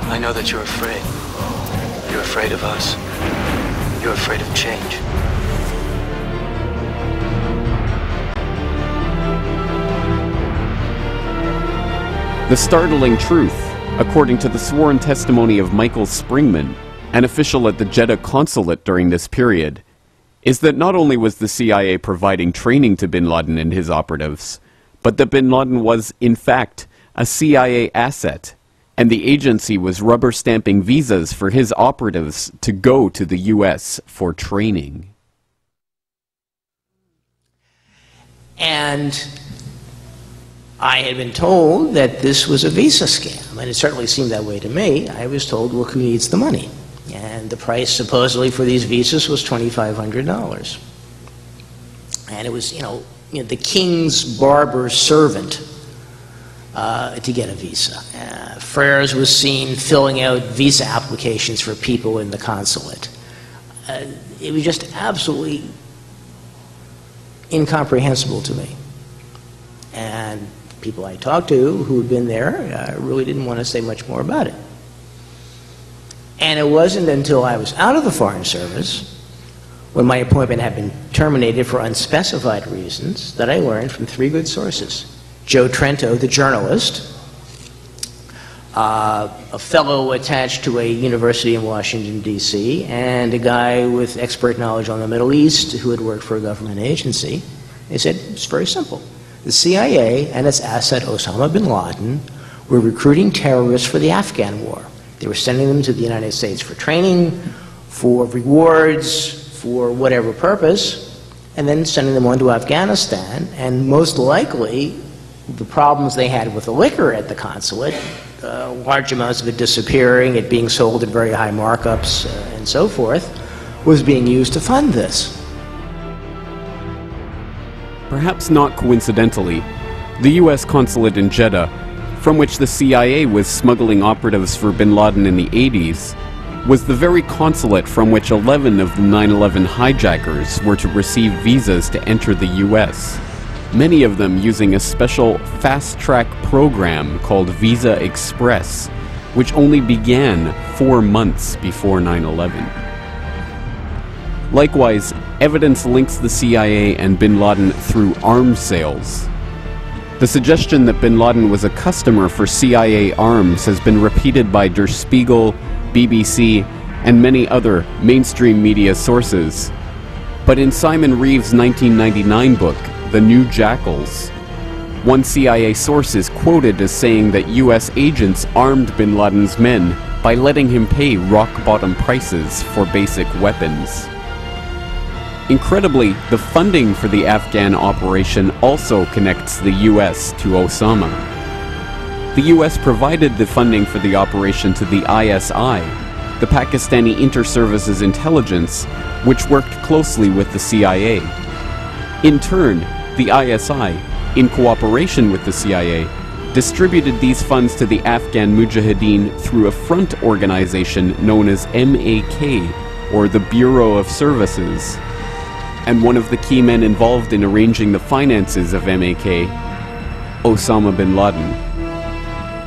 I know that you're afraid. You're afraid of us. You're afraid of change. The startling truth, according to the sworn testimony of Michael Springman, an official at the Jeddah consulate during this period, is that not only was the CIA providing training to bin Laden and his operatives, but that bin Laden was, in fact, a CIA asset, and the agency was rubber-stamping visas for his operatives to go to the U.S. for training. And I had been told that this was a visa scam, and it certainly seemed that way to me. I was told, look who needs the money. And the price supposedly for these visas was $2,500. And it was, the king's barber servant to get a visa. Freres was seen filling out visa applications for people in the consulate. It was just absolutely incomprehensible to me. And people I talked to who had been there really didn't want to say much more about it. And it wasn't until I was out of the Foreign Service, when my appointment had been terminated for unspecified reasons, that I learned from three good sources. Joe Trento, the journalist, a fellow attached to a university in Washington, D.C., and a guy with expert knowledge on the Middle East who had worked for a government agency. They said, it's very simple. The CIA and its asset Osama Bin Laden were recruiting terrorists for the Afghan war. They were sending them to the United States for training, for rewards, for whatever purpose, and then sending them on to Afghanistan. And most likely, the problems they had with the liquor at the consulate, large amounts of it disappearing, it being sold at very high markups, and so forth, was being used to fund this. Perhaps not coincidentally, the U.S. consulate in Jeddah, from which the CIA was smuggling operatives for bin Laden in the 80s, was the very consulate from which 11 of the 9/11 hijackers were to receive visas to enter the U.S., many of them using a special fast-track program called Visa Express, which only began 4 months before 9/11. Likewise, evidence links the CIA and bin Laden through arms sales. The suggestion that bin Laden was a customer for CIA arms has been repeated by Der Spiegel, BBC, and many other mainstream media sources. But in Simon Reeve's 1999 book, The New Jackals, one CIA source is quoted as saying that US agents armed bin Laden's men by letting him pay rock-bottom prices for basic weapons. Incredibly, the funding for the Afghan operation also connects the US to Osama. The US provided the funding for the operation to the ISI, the Pakistani Inter-Services Intelligence, which worked closely with the CIA. In turn, the ISI, in cooperation with the CIA, distributed these funds to the Afghan Mujahideen through a front organization known as MAK, or the Bureau of Services. And one of the key men involved in arranging the finances of MAK, Osama Bin Laden.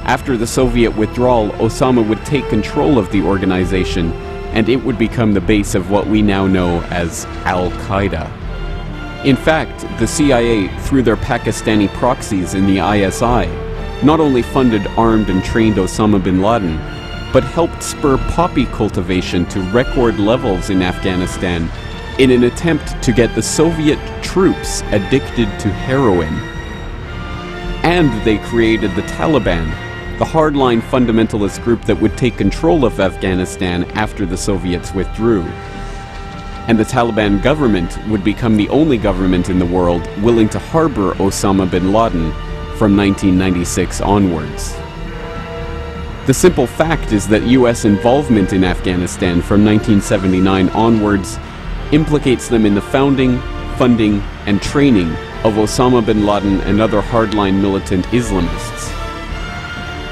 After the Soviet withdrawal, Osama would take control of the organization, and it would become the base of what we now know as Al-Qeada. In fact, the CIA, through their Pakistani proxies in the ISI, not only funded, armed, and trained Osama Bin Laden, but helped spur poppy cultivation to record levels in Afghanistan in an attempt to get the Soviet troops addicted to heroin. And they created the Taliban, the hardline fundamentalist group that would take control of Afghanistan after the Soviets withdrew. And the Taliban government would become the only government in the world willing to harbor Osama bin Laden from 1996 onwards. The simple fact is that US involvement in Afghanistan from 1979 onwards implicates them in the founding, funding, and training of Osama bin Laden and other hardline militant Islamists.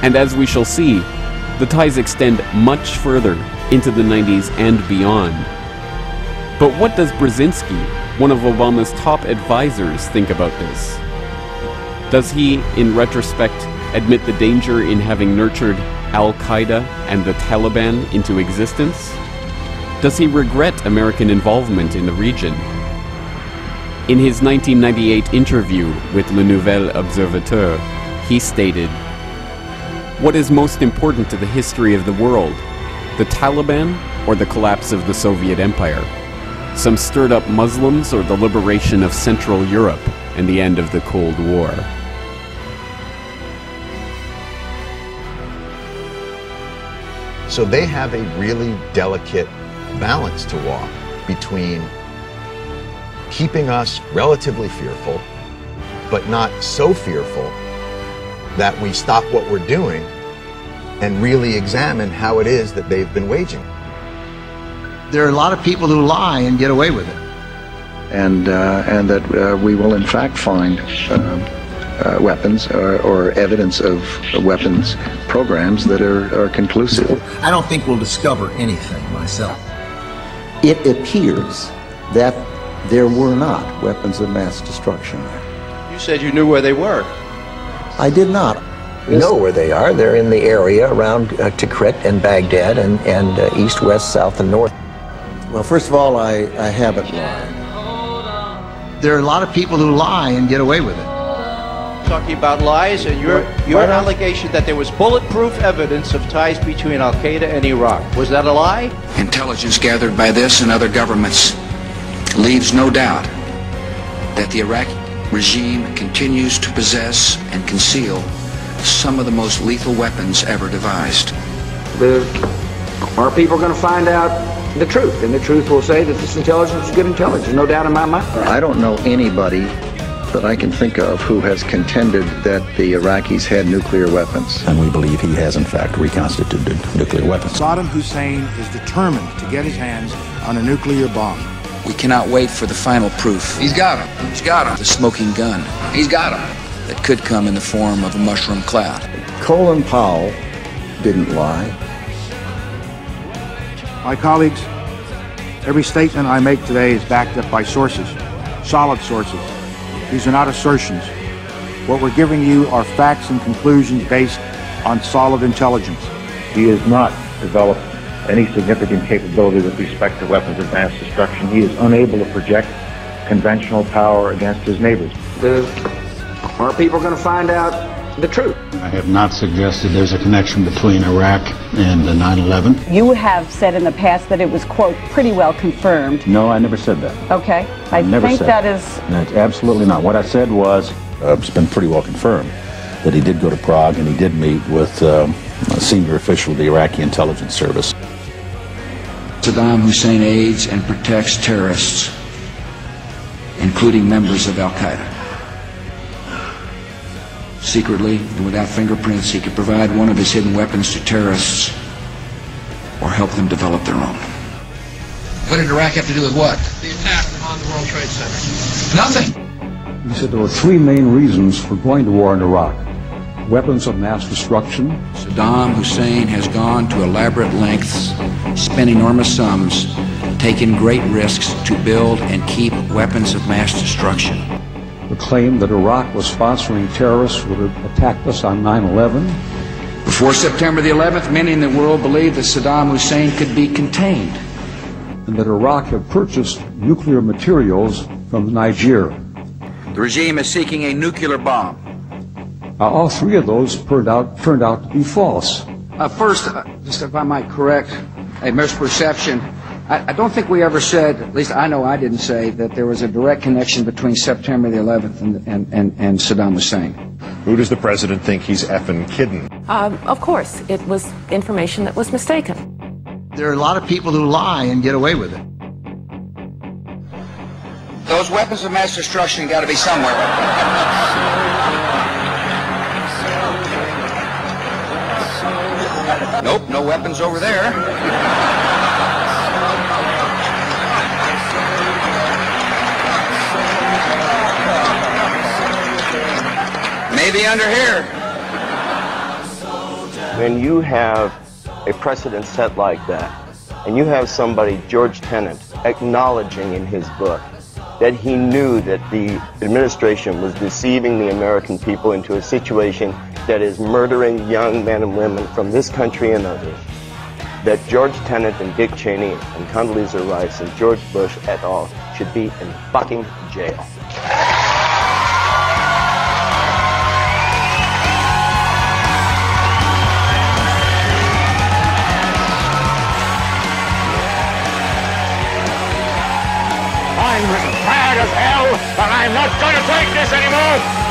And as we shall see, the ties extend much further into the 90s and beyond. But what does Brzezinski, one of Obama's top advisors, think about this? Does he, in retrospect, admit the danger in having nurtured Al-Qeada and the Taliban into existence? Does he regret American involvement in the region? In his 1998 interview with Le Nouvel Observateur, he stated, "What is most important to the history of the world, the Taliban or the collapse of the Soviet Empire? Some stirred up Muslims or the liberation of Central Europe and the end of the Cold War?" So they have a really delicate balance to walk between keeping us relatively fearful, but not so fearful that we stop what we're doing and really examine how it is that they've been waging. There are a lot of people who lie and get away with it. And that we will in fact find weapons or evidence of weapons programs that are conclusive. I don't think we'll discover anything myself. It appears that there were not weapons of mass destruction there. You said you knew where they were. I did not. We know where they are. They're in the area around Tikrit and Baghdad and east, west, south, and north. Well, first of all, I haven't lied. There are a lot of people who lie and get away with it. Talking about lies and your allegation that there was bulletproof evidence of ties between Al-Qeada and Iraq. Was that a lie? Intelligence gathered by this and other governments leaves no doubt that the Iraqi regime continues to possess and conceal some of the most lethal weapons ever devised. Our people are going to find out the truth, and the truth will say that this intelligence is good intelligence, no doubt in my mind. I don't know anybody that I can think of who has contended that the Iraqis had nuclear weapons. And we believe he has, in fact, reconstituted nuclear weapons. Saddam Hussein is determined to get his hands on a nuclear bomb. We cannot wait for the final proof. He's got him. He's got him. The smoking gun. He's got him. That could come in the form of a mushroom cloud. Colin Powell didn't lie. My colleagues, every statement I make today is backed up by sources, solid sources. These are not assertions. What we're giving you are facts and conclusions based on solid intelligence. He has not developed any significant capability with respect to weapons of mass destruction. He is unable to project conventional power against his neighbors. Our people are going to find out the truth. I have not suggested there's a connection between Iraq and the 9/11. You have said in the past that it was, quote, pretty well confirmed. No, I never said that. Okay. I never think said that is... No, absolutely not. What I said was, it's been pretty well confirmed that he did go to Prague and he did meet with a senior official of the Iraqi intelligence service. Saddam Hussein aids and protects terrorists, including members of Al-Qeada. Secretly and without fingerprints, he could provide one of his hidden weapons to terrorists or help them develop their own. What did Iraq have to do with what? The attack on the World Trade Center. Nothing. He said there were three main reasons for going to war in Iraq. Weapons of mass destruction. Saddam Hussein has gone to elaborate lengths, spent enormous sums, taken great risks to build and keep weapons of mass destruction. The claim that Iraq was sponsoring terrorists who would have attacked us on 9/11. Before September the 11th, many in the world believed that Saddam Hussein could be contained. And that Iraq had purchased nuclear materials from Nigeria. The regime is seeking a nuclear bomb. All three of those turned out to be false. First, just if I might correct a misperception, I don't think we ever said, at least I know I didn't say, that there was a direct connection between September the 11th and Saddam Hussein. Who does the president think he's effing kidding? Of course, it was information that was mistaken. There are a lot of people who lie and get away with it. Those weapons of mass destruction got to be somewhere. Nope, no weapons over there. Maybe under here. When you have a precedent set like that, and you have somebody, George Tenet, acknowledging in his book that he knew that the administration was deceiving the American people into a situation that is murdering young men and women from this country and others, that George Tenet and Dick Cheney and Condoleezza Rice and George Bush et al. Should be in fucking jail. I'm as mad as hell, and I'm not going to take this anymore!